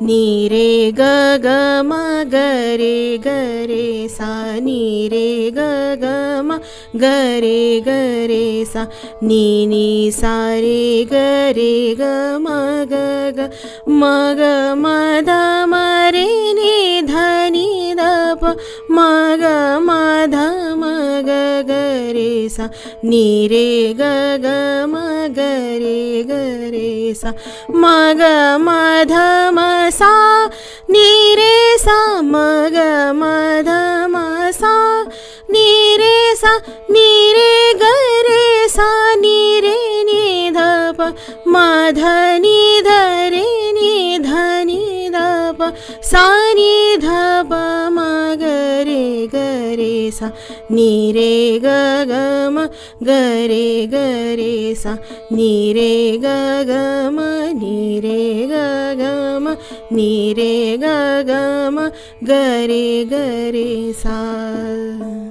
नी रे ग ग म ग रे सा नी रे ग ग म ग रे सा नी सा रे ग म ग म ग म ध म रे नि ध नि ध प म ग म ध म ग रे सा नी रे ग ग म ग रे सा म ग म ध म सा नी रे सा म ग म ध म सा नी रे सा नी रे ग रे सा नी रे नि ध प म ध नि ध रे नि ध नि ध प सा नि ध प म ग रे सा नी रे ग ग म ग रे सा नी रे ग ग म नी रे ग ग म नी रे ग ग म ग रे सा।